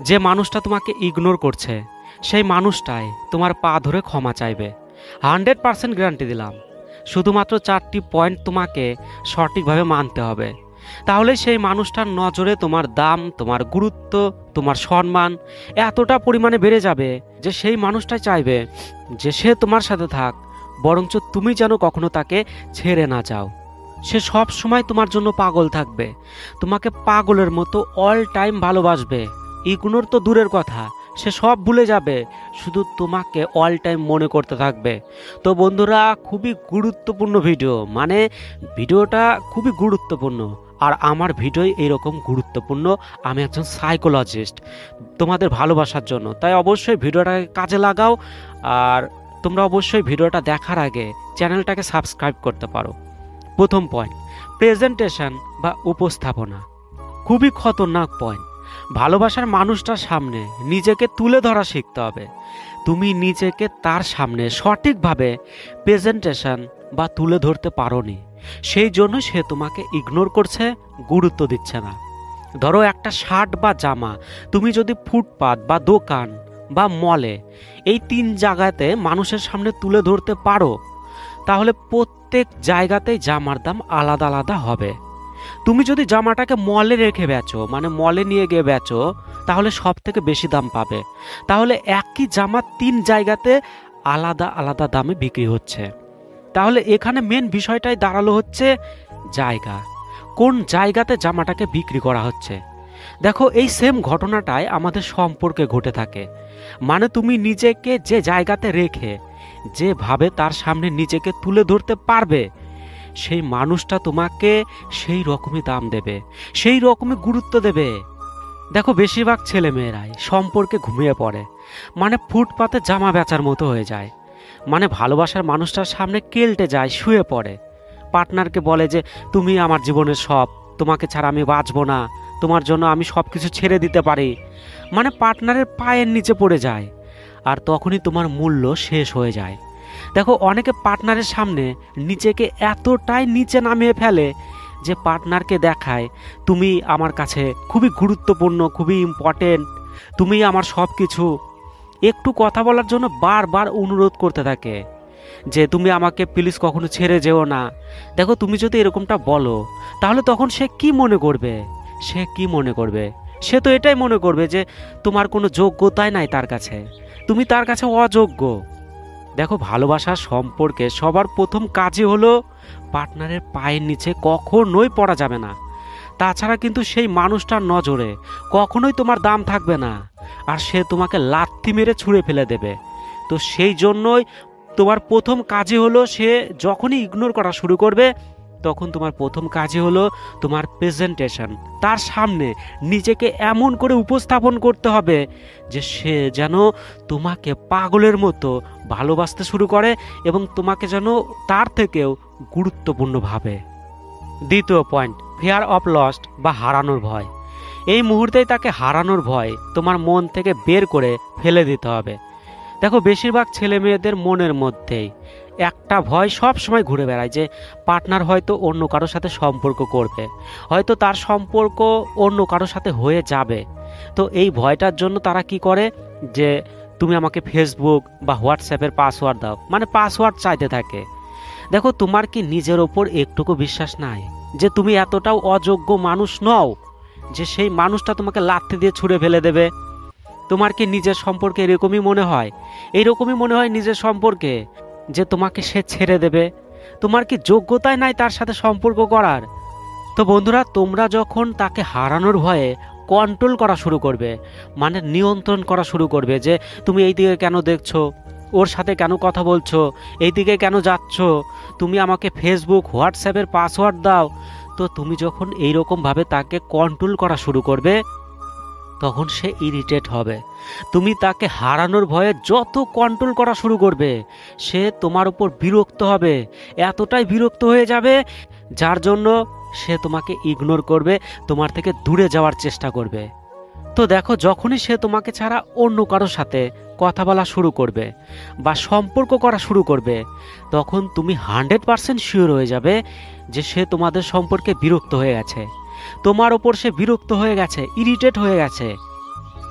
যে মানুষটা তোমাকে ইগনোর করছে সেই মানুষটাই তোমার পা ধরে ক্ষমা চাইবে। 100% গ্যারান্টি দিলাম। শুধুমাত্র 4টি পয়েন্ট তোমাকে সঠিকভাবে মানতে হবে, তাহলে সেই মানুষটার নজরে তোমার দাম, তোমার গুরুত্ব, তোমার সম্মান এতটা পরিমাণে বেড়ে যাবে যে সেই মানুষটাই চাইবে যে সে তোমার সাথে থাক, বরঞ্চ তুমি যেন কখনো তাকে ছেড়ে না যাও। সে সব সময় তোমার জন্য পাগল থাকবে, তোমাকে পাগলের মতো অল টাইম ভালোবাসবে। ইগনোর তো দূরের কথা, সে সব ভুলে যাবে, শুধু তোমাকে অল টাইম মনে করতে থাকবে। তো বন্ধুরা, খুবই গুরুত্বপূর্ণ ভিডিও, মানে ভিডিওটা খুবই গুরুত্বপূর্ণ। আর আমার ভিডিও এইরকম গুরুত্বপূর্ণ। আমি একজন সাইকোলজিস্ট তোমাদের ভালোবাসার জন্য, তাই অবশ্যই ভিডিওটাকে কাজে লাগাও। আর তোমরা অবশ্যই ভিডিওটা দেখার আগে চ্যানেলটাকে সাবস্ক্রাইব করতে পারো। প্রথম পয়েন্ট, প্রেজেন্টেশন বা উপস্থাপনা। খুবই খতরনাক পয়েন্ট। ভালোবাসার মানুষটার সামনে নিজেকে তুলে ধরা শিখতে হবে। তুমি নিজেকে তার সামনে সঠিকভাবে প্রেজেন্টেশন বা তুলে ধরতে পারোনি, সেই জন্য সে তোমাকে ইগনোর করছে, গুরুত্ব দিচ্ছে না। ধরো একটা শার্ট বা জামা তুমি যদি ফুটপাত বা দোকান বা মলে এই 3 জায়গাতে মানুষের সামনে তুলে ধরতে পারো, তাহলে প্রত্যেক জায়গাতেই জামার দাম আলাদা আলাদা হবে। তুমি যদি জামাটাকে মলে রেখে বেচো, মানে মলে নিয়ে গিয়ে বেচো, তাহলে সব থেকে বেশি দাম পাবে। তাহলে একই জামা 3 জায়গাতে আলাদা আলাদা দামে বিক্রি হচ্ছে। তাহলে এখানে মেন বিষয়টাই দাঁড়ালো হচ্ছে জায়গা, কোন জায়গাতে জামাটাকে বিক্রি করা হচ্ছে। দেখো, এই সেম ঘটনাটাই আমাদের সম্পর্কে ঘটে থাকে। মানে তুমি নিজেকে যে জায়গাতে রেখে যেভাবে তার সামনে নিজেকে তুলে ধরতে পারবে, সেই মানুষটা তোমাকে সেই রকমই দাম দেবে, সেই রকমই গুরুত্ব দেবে। দেখো, বেশিরভাগ ছেলে মেয়েরাই সম্পর্কে ঘুমিয়ে পড়ে, মানে ফুটপাতে জামা বেচার মতো হয়ে যায়। মানে ভালোবাসার মানুষটার সামনে কেল্টে যায়, শুয়ে পড়ে, পার্টনারকে বলে যে তুমি আমার জীবনের সব, তোমাকে ছাড়া আমি বাঁচবো না, তোমার জন্য আমি সব কিছু ছেড়ে দিতে পারি। মানে পার্টনারের পায়ের নিচে পড়ে যায়, আর তখনই তোমার মূল্য শেষ হয়ে যায়। দেখো, অনেকে পার্টনারের সামনে নিজেকে এতটাই নিচে নামিয়ে ফেলে যে পার্টনারকে দেখায় তুমি আমার কাছে খুবই গুরুত্বপূর্ণ, খুবই ইম্পর্টেন্ট, তুমি আমার সব কিছু। একটু কথা বলার জন্য বারবার অনুরোধ করতে থাকে যে তুমি আমাকে প্লিজ কখনো ছেড়ে যেও না। দেখো, তুমি যদি এরকমটা বলো, তাহলে তখন সে কি মনে করবে? সে কি মনে করবে? সে তো এটাই মনে করবে যে তোমার কোনো যোগ্যতাই নাই তার কাছে, তুমি তার কাছে অযোগ্য। দেখো, ভালোবাসার সম্পর্কে সবার প্রথম কাজই হলো পার্টনারের পায়ের নিচে কখনোই পড়া যাবে না। তাছাড়া কিন্তু সেই মানুষটার নজরে কখনোই তোমার দাম থাকবে না, আর সে তোমাকে লাথি মেরে ছুঁড়ে ফেলে দেবে। তো সেই জন্যই তোমার প্রথম কাজই হলো, সে যখনই ইগনোর করা শুরু করবে, তখন তোমার প্রথম কাজই হলো তোমার প্রেজেন্টেশন। তার সামনে নিজেকে এমন করে উপস্থাপন করতে হবে যে সে যেন তোমাকে পাগলের মতো ভালোবাসতে শুরু করে এবং তোমাকে যেন তার থেকেও গুরুত্বপূর্ণ ভাবে। দ্বিতীয় পয়েন্ট, ফিয়ার অফ লস্ট বা হারানোর ভয়। এই মুহূর্তেই তাকে হারানোর ভয় তোমার মন থেকে বের করে ফেলে দিতে হবে। দেখো, বেশিরভাগ ছেলে মেয়েদের মনের মধ্যেই একটা ভয় সব সময় ঘুরে বেড়ায় যে পার্টনার হয়তো অন্য কারোর সাথে সম্পর্ক করবে, হয়তো তার সম্পর্ক অন্য কারোর সাথে হয়ে যাবে। তো এই ভয়টার জন্য তারা কি করে যে তুমি আমাকে ফেসবুক বা হোয়াটসঅ্যাপের পাসওয়ার্ড দাও, মানে পাসওয়ার্ড চাইতে থাকে। দেখো, তোমার কি নিজের ওপর একটুকু বিশ্বাস নাই যে তুমি এতটাও অযোগ্য মানুষ নও যে সেই মানুষটা তোমাকে লাথি দিয়ে ছুঁড়ে ফেলে দেবে? তোমার কি নিজের সম্পর্কে এরকমই মনে হয়? এইরকমই মনে হয় নিজের সম্পর্কে যে তোমাকে সে ছেড়ে দেবে? তোমার কি যোগ্যতাই নাই তার সাথে সম্পর্ক করার? তো বন্ধুরা, তোমরা যখন তাকে হারানোর ভয়ে কন্ট্রোল করা শুরু করবে, মানে নিয়ন্ত্রণ করা শুরু করবে যে তুমি এই দিকে কেন দেখছো, ওর সাথে কেন কথা বলছো, এই দিকে কেন যাচ্ছ, তুমি আমাকে ফেসবুক হোয়াটসঅ্যাপের পাসওয়ার্ড দাও, তো তুমি যখন এইরকমভাবে তাকে কন্ট্রোল করা শুরু করবে, তখন সে ইরিটেট হবে। তুমি তাকে হারানোর ভয়ে যত কন্ট্রোল করা শুরু করবে, সে তোমার উপর বিরক্ত হবে, এতটাই বিরক্ত হয়ে যাবে যার জন্য সে তোমাকে ইগনোর করবে, তোমার থেকে দূরে যাওয়ার চেষ্টা করবে। তো দেখো, যখনই সে তোমাকে ছাড়া অন্য কারোর সাথে কথা বলা শুরু করবে বা সম্পর্ক করা শুরু করবে, তখন তুমি 100% শিওর হয়ে যাবে যে সে তোমাদের সম্পর্কে বিরক্ত হয়ে গেছে, তোমার ওপর সে বিরক্ত হয়ে গেছে, ইরিটেট হয়ে গেছে।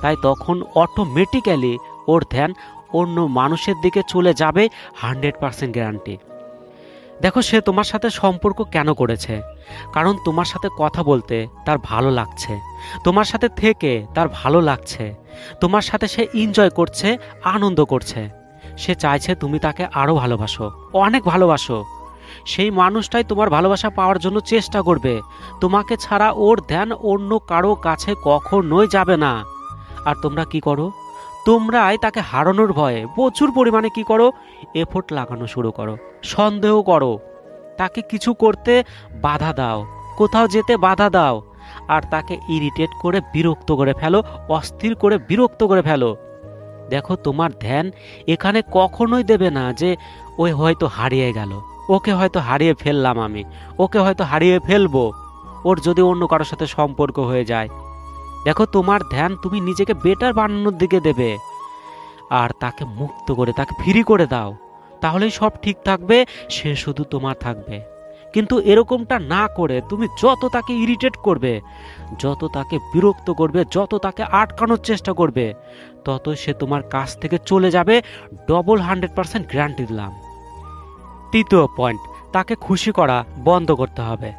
তাই তখন অটোমেটিক্যালি ওর ধ্যান অন্য মানুষের দিকে চলে যাবে, 100% গ্যারান্টি। দেখো সে তোমার সাথে সম্পর্ক কেন করেছে? কারণ তোমার সাথে কথা বলতে তার ভালো লাগছে, তোমার সাথে থেকে তার ভালো লাগছে, তোমার সাথে সে এনজয় করছে, আনন্দ করছে। সে চাইছে তুমি তাকে আরও ভালোবাসো, অনেক ভালোবাসো। সেই মানুষটাই তোমার ভালোবাসা পাওয়ার জন্য চেষ্টা করবে। তোমাকে ছাড়া ওর ধ্যান অন্য কারো কাছে কখনোই যাবে না। আর তোমরা কি করো? তোমরাই তাকে হারানোর ভয়ে প্রচুর পরিমাণে কি করো? এফোর্ট লাগানো শুরু করো, সন্দেহ করো, তাকে কিছু করতে বাধা দাও, কোথাও যেতে বাধা দাও, আর তাকে ইরিটেট করে বিরক্ত করে ফেলো, অস্থির করে বিরক্ত করে ফেলো। দেখো তোমার ধ্যান এখানে কখনোই দেবে না যে ওই হয়তো হারিয়ে গেল, ওকে হয়তো হারিয়ে ফেললাম, আমি ওকে হয়তো হারিয়ে ফেলবো, ওর যদি অন্য কারোর সাথে সম্পর্ক হয়ে যায়। দেখো তোমার ধ্যান তুমি নিজেকে বেটার বানানোর দিকে দেবে, আর তাকে মুক্ত করে তাকে ফ্রি করে দাও, তাহলেই সব ঠিক থাকবে, সে শুধু তোমার থাকবে। কিন্তু এরকমটা না করে তুমি যত তাকে ইরিটেট করবে, যত তাকে বিরক্ত করবে, যত তাকে আটকানোর চেষ্টা করবে, ততই সে তোমার কাছ থেকে চলে যাবে, ডবল 100% গ্যারান্টি দিলাম। তৃতীয় পয়েন্ট, তাকে খুশি করা বন্ধ করতে হবে।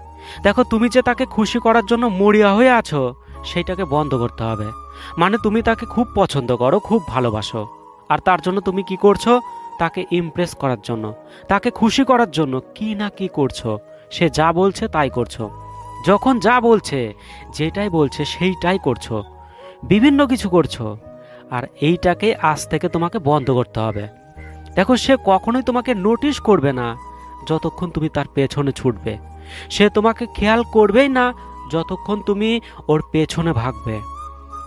দেখো তুমি যে তাকে খুশি করার জন্য মরিয়া হয়ে আছো, সেইটাকে বন্ধ করতে হবে। মানে তুমি তাকে খুব পছন্দ করো, খুব ভালোবাসো, আর তার জন্য তুমি কি করছো? তাকে ইমপ্রেস করার জন্য, তাকে খুশি করার জন্য কি না কি করছো। সে যা বলছে তাই করছো, যখন যা বলছে, যেটাই বলছে সেইটাই করছো, বিভিন্ন কিছু করছো। আর এইটাকে আজ থেকে তোমাকে বন্ধ করতে হবে। দেখো সে কখনোই তোমাকে নোটিশ করবে না যতক্ষণ তুমি তার পেছনে ছুটবে, সে তোমাকে খেয়াল করবেই না যতক্ষণ তুমি ওর পেছনে ভাগবে।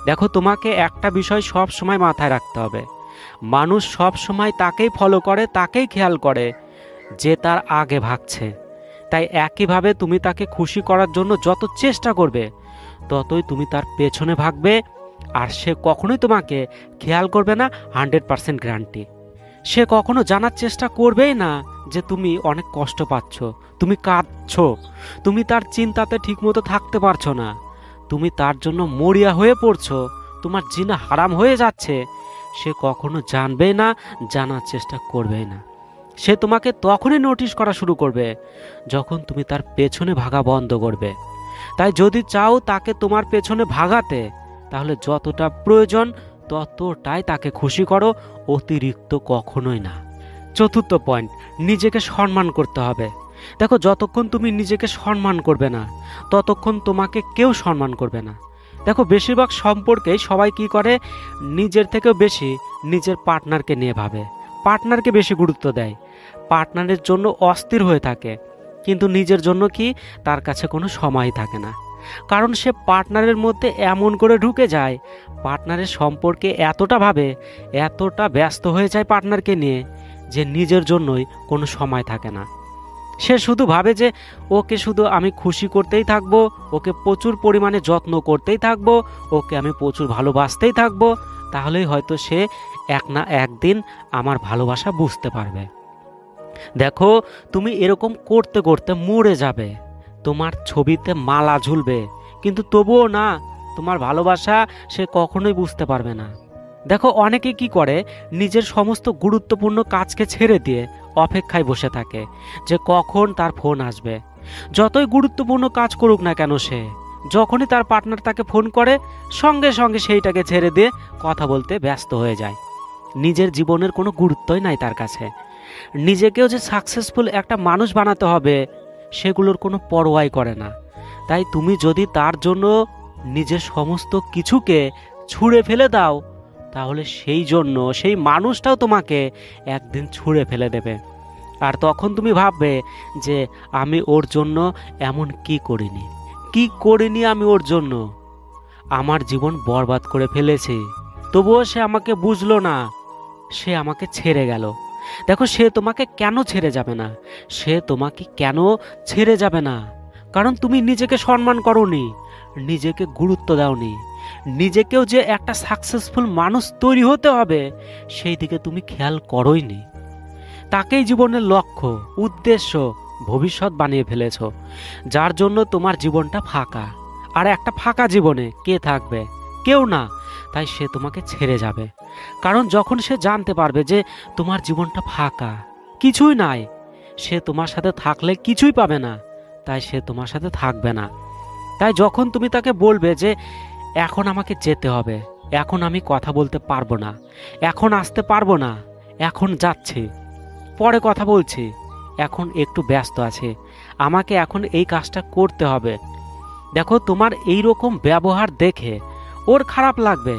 দেখো তোমাকে একটা বিষয় সব সময় মাথায় রাখতে হবে, মানুষ সব সময় তাকেই ফলো করে, তাকেই খেয়াল করে যে তার আগে ভাগছে। তাই একইভাবে তুমি তাকে খুশি করার জন্য যত চেষ্টা করবে, ততই তুমি তার পেছনে ভাগবে, আর সে কখনোই তোমাকে খেয়াল করবে না, 100% গ্যারান্টি। সে কখনো জানার চেষ্টা করবেই না যে তুমি অনেক কষ্ট পাচ্ছ, তুমি কাঁদছো, তুমি তার চিন্তাতে ঠিকমতো থাকতে পারছো না, তুমি তার জন্য মরিয়া হয়ে পড়ছো, তোমার জিনা হারাম হয়ে যাচ্ছে। সে কখনো জানবেই না, জানার চেষ্টা করবেই না। সে তোমাকে তখনই নোটিশ করা শুরু করবে যখন তুমি তার পেছনে ভাগা বন্ধ করবে। তাই যদি চাও তাকে তোমার পেছনে ভাগাতে, তাহলে যতটা প্রয়োজন ততটাই তাকে খুশি করো, অতিরিক্ত কখনোই না। চতুর্থ পয়েন্ট, নিজেকে সম্মান করতে হবে। দেখো যতক্ষণ তুমি নিজেকে সম্মান করবে না, ততক্ষণ তোমাকে কেউ সম্মান করবে না। দেখো বেশিরভাগ সম্পর্কেই সবাই কি করে? নিজের থেকেও বেশি নিজের পার্টনারকে নিয়ে ভাবে, পার্টনারকে বেশি গুরুত্ব দেয়, পার্টনারের জন্য অস্থির হয়ে থাকে, কিন্তু নিজের জন্য কি তার কাছে কোনো সময় থাকে না। কারণ সে পার্টনারের মধ্যে এমন করে ঢুকে যায়, পার্টনারের সম্পর্কে এতটা ভাবে, এতটা ব্যস্ত হয়ে যায় পার্টনারকে নিয়ে, যে নিজের জন্যই কোনো সময় থাকে না। সে শুধু ভাবে যে ওকে শুধু আমি খুশি করতেই থাকবো, ওকে প্রচুর পরিমাণে যত্ন করতেই থাকবো, ওকে আমি প্রচুর ভালোবাসতেই থাকবো, তাহলেই হয়তো সে এক না একদিন আমার ভালোবাসা বুঝতে পারবে। দেখো তুমি এরকম করতে করতে মরে যাবে, তোমার ছবিতে মালা ঝুলবে, কিন্তু তবুও না, তোমার ভালোবাসা সে কখনোই বুঝতে পারবে না। দেখো অনেকে কি করে, নিজের সমস্ত গুরুত্বপূর্ণ কাজকে ছেড়ে দিয়ে অপেক্ষায় বসে থাকে যে কখন তার ফোন আসবে। যতই গুরুত্বপূর্ণ কাজ করুক না কেন, সে যখনই তার পার্টনার তাকে ফোন করে, সঙ্গে সঙ্গে সেইটাকে ছেড়ে দিয়ে কথা বলতে ব্যস্ত হয়ে যায়। নিজের জীবনের কোনো গুরুত্বই নাই তার কাছে। নিজেকেও যে সাকসেসফুল একটা মানুষ বানাতে হবে, সেগুলোর কোনো পরোয়াই করে না। তাই তুমি যদি তার জন্য নিজের সমস্ত কিছুকে ছুঁড়ে ফেলে দাও, তাহলে সেই জন্য সেই মানুষটাও তোমাকে একদিন ছুঁড়ে ফেলে দেবে। আর তখন তুমি ভাববে যে আমি ওর জন্য এমন কি করিনি আমি ওর জন্য, আমার জীবন বরবাদ করে ফেলেছি, তবুও সে আমাকে বুঝলো না, সে আমাকে ছেড়ে গেল। দেখো সে তোমাকে কেন ছেড়ে যাবে না? সে তোমাকে কেন ছেড়ে যাবে না? কারণ তুমি নিজেকে সম্মান করোনি, নিজেকে গুরুত্ব দাওনি, নিজেকেও যে একটা সাকসেসফুল মানুষ তৈরি হতে হবে সেই দিকে তুমি খেয়াল করোইনি। তাকেই জীবনের লক্ষ্য, উদ্দেশ্য, ভবিষ্যৎ বানিয়ে ফেলেছ, যার জন্য তোমার জীবনটা ফাঁকা। আর একটা ফাঁকা জীবনে কে থাকবে? কেউ না। তাই সে তোমাকে ছেড়ে যাবে। কারণ যখন সে জানতে পারবে যে তোমার জীবনটা ফাঁকা, কিছুই নাই, সে তোমার সাথে থাকলে কিছুই পাবে না, তাই সে তোমার সাথে থাকবে না। তাই যখন তুমি তাকে বলবে যে এখন আমাকে যেতে হবে, এখন আমি কথা বলতে পারবো না, এখন আসতে পারবো না, এখন যাচ্ছি, পরে কথা বলছি, এখন একটু ব্যস্ত আছে, আমাকে এখন এই কাজটা করতে হবে। দেখো, তোমার এই রকম ব্যবহার দেখে ওর খারাপ লাগবে,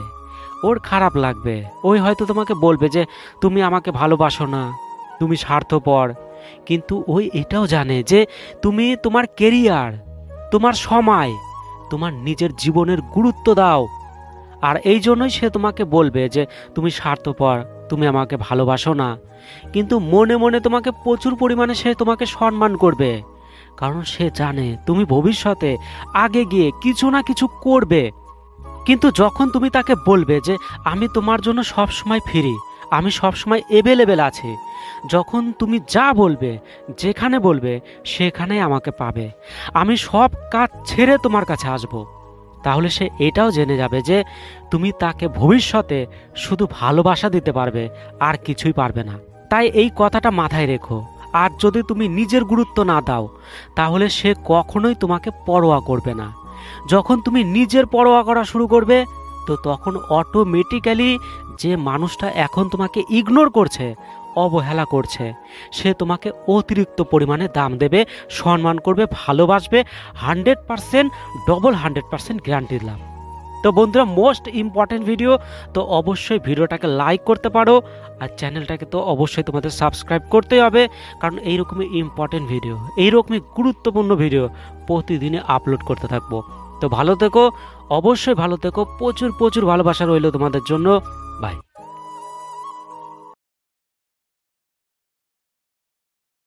ওর খারাপ লাগবে। ওই হয়তো তোমাকে বলবে যে তুমি আমাকে ভালোবাসো না, তুমি স্বার্থপর। কিন্তু ওই এটাও জানে যে তুমি তোমার কেরিয়ার, তোমার সময়, তোমার নিজের জীবনের গুরুত্ব দাও। আর এই জন্যই সে তোমাকে বলবে যে তুমি স্বার্থপর, তুমি আমাকে ভালোবাসো না। কিন্তু মনে মনে তোমাকে প্রচুর পরিমাণে সে তোমাকে সম্মান করবে, কারণ সে জানে তুমি ভবিষ্যতে আগে গিয়ে কিছু না কিছু করবে। কিন্তু যখন তুমি তাকে বলবে যে আমি তোমার জন্য সব সময় ফ্রি, আমি সব সময় অ্যাভেলেবেল আছি, যখন তুমি যা বলবে, যেখানে বলবে সেখানেই আমাকে পাবে, আমি সব কাজ ছেড়ে তোমার কাছে আসব, তাহলে সে এটাও জেনে যাবে যে তুমি তাকে ভবিষ্যতে শুধু ভালোবাসা দিতে পারবে, আর কিছুই পারবে না। তাই এই কথাটা মাথায় রেখো। আর যদি তুমি নিজের গুরুত্ব না দাও, তাহলে সে কখনোই তোমাকে পরোয়া করবে না। যখন তুমি নিজের পরোয়া করা শুরু করবে, তো তখন অটোমেটিক্যালি যে মানুষটা এখন তোমাকে ইগনোর করছে, অবহেলা করছে, সে তোমাকে অতিরিক্ত পরিমাণে দাম দেবে, সম্মান করবে, ভালোবাসবে। 100%, ডবল 100% গ্যারান্টি দিলাম। তো বন্ধুরা, মোস্ট ইম্পর্টেন্ট ভিডিও, তো অবশ্যই ভিডিওটাকে লাইক করতে পারো, আর চ্যানেলটাকে তো অবশ্যই তোমাদের সাবস্ক্রাইব করতেই হবে, কারণ এইরকমই ইম্পর্টেন্ট ভিডিও, এইরকমই গুরুত্বপূর্ণ ভিডিও প্রতিদিনই আপলোড করতে থাকবো। তো ভালো থেকো, অবশ্যই ভালো থেকো, প্রচুর প্রচুর ভালোবাসা রইল তোমাদের জন্য। বাই।